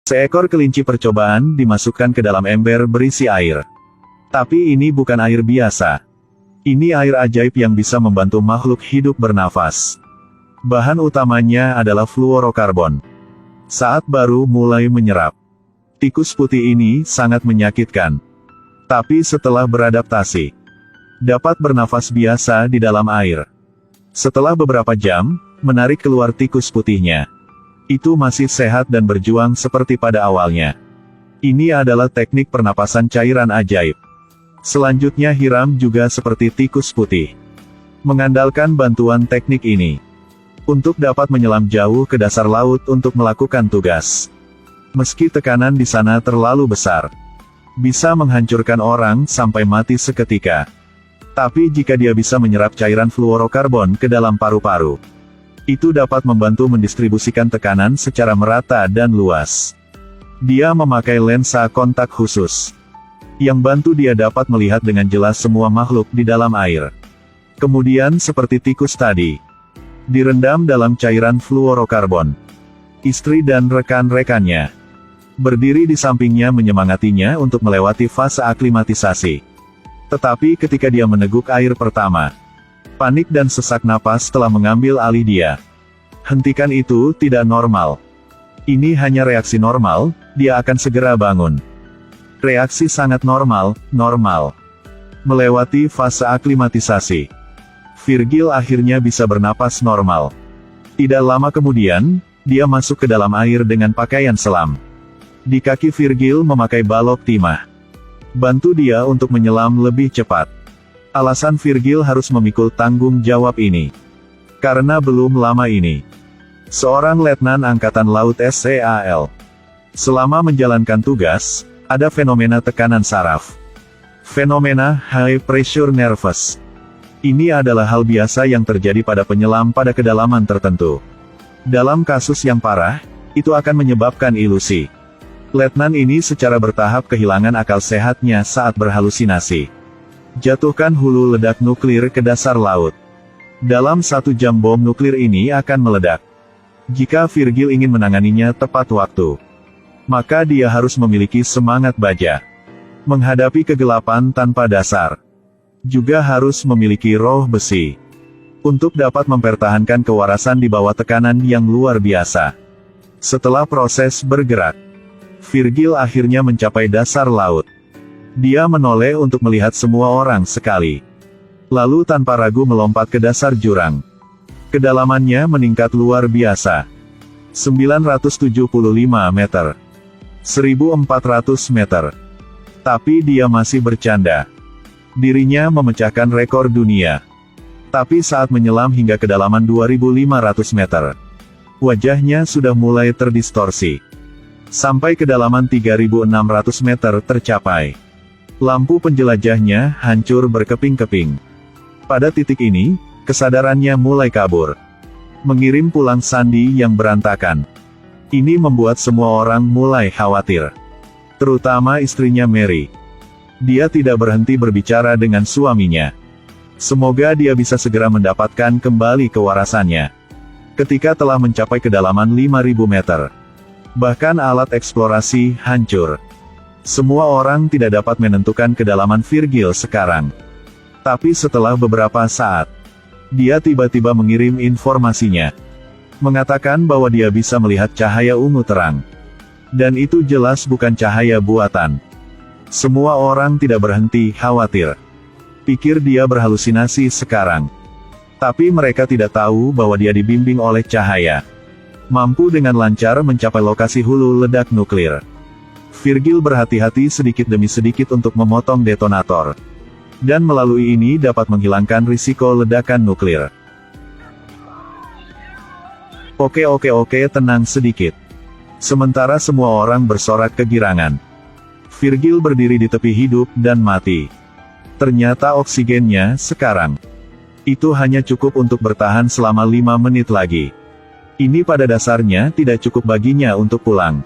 Seekor kelinci percobaan dimasukkan ke dalam ember berisi air. Tapi ini bukan air biasa. Ini air ajaib yang bisa membantu makhluk hidup bernafas. Bahan utamanya adalah fluorokarbon. Saat baru mulai menyerap, tikus putih ini sangat menyakitkan. Tapi setelah beradaptasi, dapat bernafas biasa di dalam air. Setelah beberapa jam, menarik keluar tikus putihnya. Itu masih sehat dan berjuang seperti pada awalnya. Ini adalah teknik pernapasan cairan ajaib. Selanjutnya Hiram juga seperti tikus putih, mengandalkan bantuan teknik ini untuk dapat menyelam jauh ke dasar laut untuk melakukan tugas. Meski tekanan di sana terlalu besar, bisa menghancurkan orang sampai mati seketika. Tapi jika dia bisa menyerap cairan fluorokarbon ke dalam paru-paru, itu dapat membantu mendistribusikan tekanan secara merata dan luas. Dia memakai lensa kontak khusus, yang bantu dia dapat melihat dengan jelas semua makhluk di dalam air. Kemudian seperti tikus tadi, direndam dalam cairan fluorokarbon. Istri dan rekan-rekannya berdiri di sampingnya menyemangatinya untuk melewati fase aklimatisasi. Tetapi ketika dia meneguk air pertama, panik dan sesak napas telah mengambil alih dia. Hentikan itu, tidak normal. Ini hanya reaksi normal, dia akan segera bangun. Reaksi sangat normal. Melewati fase aklimatisasi, Virgil akhirnya bisa bernapas normal. Tidak lama kemudian, dia masuk ke dalam air dengan pakaian selam. Di kaki Virgil memakai balok timah, bantu dia untuk menyelam lebih cepat. Alasan Virgil harus memikul tanggung jawab ini, karena belum lama ini, seorang letnan Angkatan Laut SEAL, selama menjalankan tugas, ada fenomena tekanan saraf. Fenomena high pressure nervous. Ini adalah hal biasa yang terjadi pada penyelam pada kedalaman tertentu. Dalam kasus yang parah, itu akan menyebabkan ilusi. Letnan ini secara bertahap kehilangan akal sehatnya saat berhalusinasi. Jatuhkan hulu ledak nuklir ke dasar laut. Dalam 1 jam bom nuklir ini akan meledak. Jika Virgil ingin menanganinya tepat waktu, maka dia harus memiliki semangat baja, menghadapi kegelapan tanpa dasar. Juga harus memiliki roh besi, untuk dapat mempertahankan kewarasan di bawah tekanan yang luar biasa. Setelah proses bergerak, Virgil akhirnya mencapai dasar laut. Dia menoleh untuk melihat semua orang sekali. Lalu tanpa ragu melompat ke dasar jurang. Kedalamannya meningkat luar biasa. 975 meter. 1400 meter. Tapi dia masih bercanda. Dirinya memecahkan rekor dunia. Tapi saat menyelam hingga kedalaman 2500 meter, wajahnya sudah mulai terdistorsi. Sampai kedalaman 3600 meter tercapai, lampu penjelajahnya hancur berkeping-keping. Pada titik ini, kesadarannya mulai kabur, mengirim pulang sandi yang berantakan. Ini membuat semua orang mulai khawatir, terutama istrinya Mary. Dia tidak berhenti berbicara dengan suaminya. Semoga dia bisa segera mendapatkan kembali kewarasannya. Ketika telah mencapai kedalaman 5000 meter, bahkan alat eksplorasi hancur. Semua orang tidak dapat menentukan kedalaman Virgil sekarang. Tapi setelah beberapa saat, dia tiba-tiba mengirim informasinya, mengatakan bahwa dia bisa melihat cahaya ungu terang. Dan itu jelas bukan cahaya buatan. Semua orang tidak berhenti khawatir. Pikir dia berhalusinasi sekarang. Tapi mereka tidak tahu bahwa dia dibimbing oleh cahaya, mampu dengan lancar mencapai lokasi hulu ledak nuklir. Virgil berhati-hati sedikit demi sedikit untuk memotong detonator. Dan melalui ini dapat menghilangkan risiko ledakan nuklir. Oke, tenang sedikit. Sementara semua orang bersorak kegirangan, Virgil berdiri di tepi hidup dan mati. Ternyata oksigennya sekarang itu hanya cukup untuk bertahan selama 5 menit lagi. Ini pada dasarnya tidak cukup baginya untuk pulang.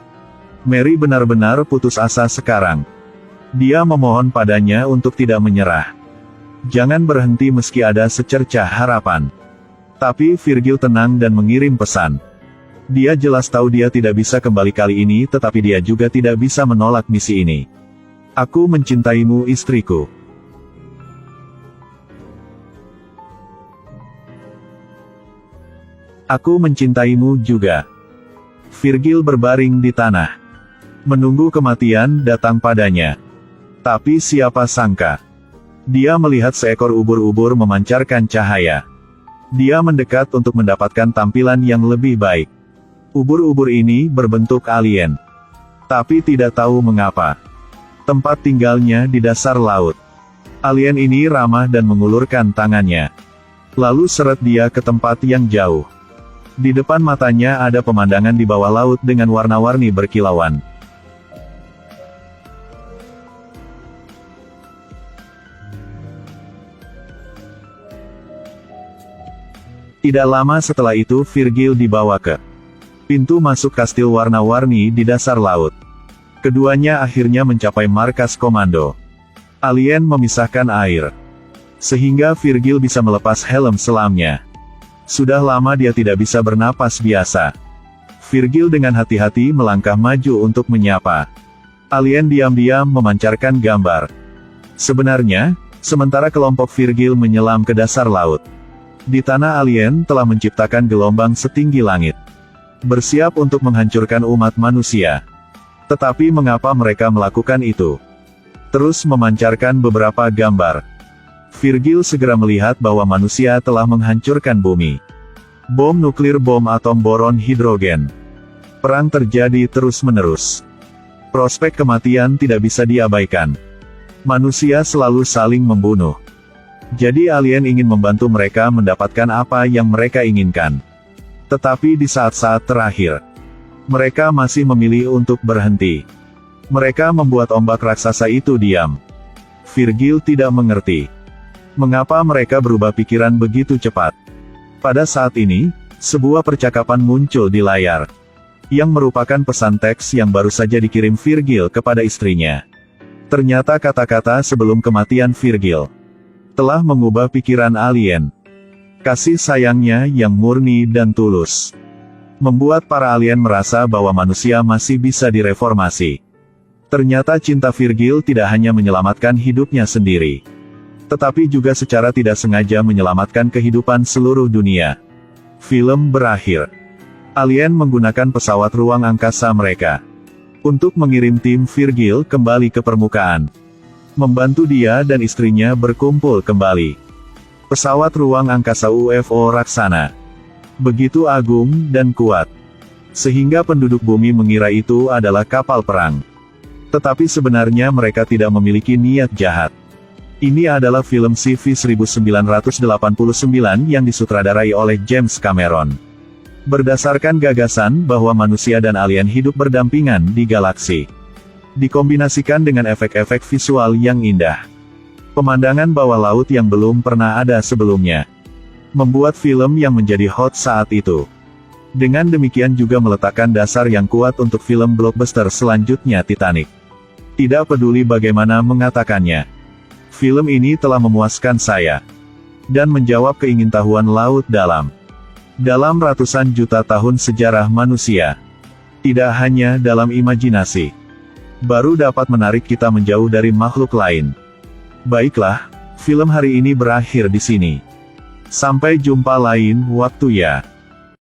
Mary benar-benar putus asa sekarang. Dia memohon padanya untuk tidak menyerah. Jangan berhenti meski ada secercah harapan. Tapi Virgil tenang dan mengirim pesan. Dia jelas tahu dia tidak bisa kembali kali ini, tetapi dia juga tidak bisa menolak misi ini. Aku mencintaimu, istriku. Aku mencintaimu juga. Virgil berbaring di tanah, menunggu kematian datang padanya. Tapi siapa sangka, dia melihat seekor ubur-ubur memancarkan cahaya. Dia mendekat untuk mendapatkan tampilan yang lebih baik. Ubur-ubur ini berbentuk alien. Tapi tidak tahu mengapa, tempat tinggalnya di dasar laut. Alien ini ramah dan mengulurkan tangannya, lalu seret dia ke tempat yang jauh. Di depan matanya ada pemandangan di bawah laut dengan warna-warni berkilauan. Tidak lama setelah itu Virgil dibawa ke pintu masuk kastil warna-warni di dasar laut. Keduanya akhirnya mencapai markas komando. Alien memisahkan air, sehingga Virgil bisa melepas helm selamnya. Sudah lama dia tidak bisa bernapas biasa. Virgil dengan hati-hati melangkah maju untuk menyapa. Alien diam-diam memancarkan gambar. Sebenarnya, sementara kelompok Virgil menyelam ke dasar laut, di tanah alien telah menciptakan gelombang setinggi langit, bersiap untuk menghancurkan umat manusia. Tetapi mengapa mereka melakukan itu? Terus memancarkan beberapa gambar. Virgil segera melihat bahwa manusia telah menghancurkan bumi. Bom nuklir, bom atom, boron hidrogen. Perang terjadi terus-menerus. Prospek kematian tidak bisa diabaikan. Manusia selalu saling membunuh. Jadi alien ingin membantu mereka mendapatkan apa yang mereka inginkan. Tetapi di saat-saat terakhir, mereka masih memilih untuk berhenti. Mereka membuat ombak raksasa itu diam. Virgil tidak mengerti mengapa mereka berubah pikiran begitu cepat. Pada saat ini, sebuah percakapan muncul di layar, yang merupakan pesan teks yang baru saja dikirim Virgil kepada istrinya. Ternyata kata-kata sebelum kematian Virgil telah mengubah pikiran alien. Kasih sayangnya yang murni dan tulus membuat para alien merasa bahwa manusia masih bisa direformasi. Ternyata cinta Virgil tidak hanya menyelamatkan hidupnya sendiri, tetapi juga secara tidak sengaja menyelamatkan kehidupan seluruh dunia. Film berakhir. Alien menggunakan pesawat ruang angkasa mereka untuk mengirim tim Virgil kembali ke permukaan, membantu dia dan istrinya berkumpul kembali. Pesawat ruang angkasa UFO Raksana begitu agung dan kuat, sehingga penduduk bumi mengira itu adalah kapal perang. Tetapi sebenarnya mereka tidak memiliki niat jahat. Ini adalah film sci-fi 1989 yang disutradarai oleh James Cameron. Berdasarkan gagasan bahwa manusia dan alien hidup berdampingan di galaksi, dikombinasikan dengan efek-efek visual yang indah, pemandangan bawah laut yang belum pernah ada sebelumnya, membuat film yang menjadi hot saat itu. Dengan demikian juga meletakkan dasar yang kuat untuk film blockbuster selanjutnya Titanic. Tidak peduli bagaimana mengatakannya, film ini telah memuaskan saya, dan menjawab keingintahuan laut dalam ratusan juta tahun sejarah manusia. Tidak hanya dalam imajinasi, baru dapat menarik kita menjauh dari makhluk lain. Baiklah, film hari ini berakhir di sini. Sampai jumpa lain waktu ya.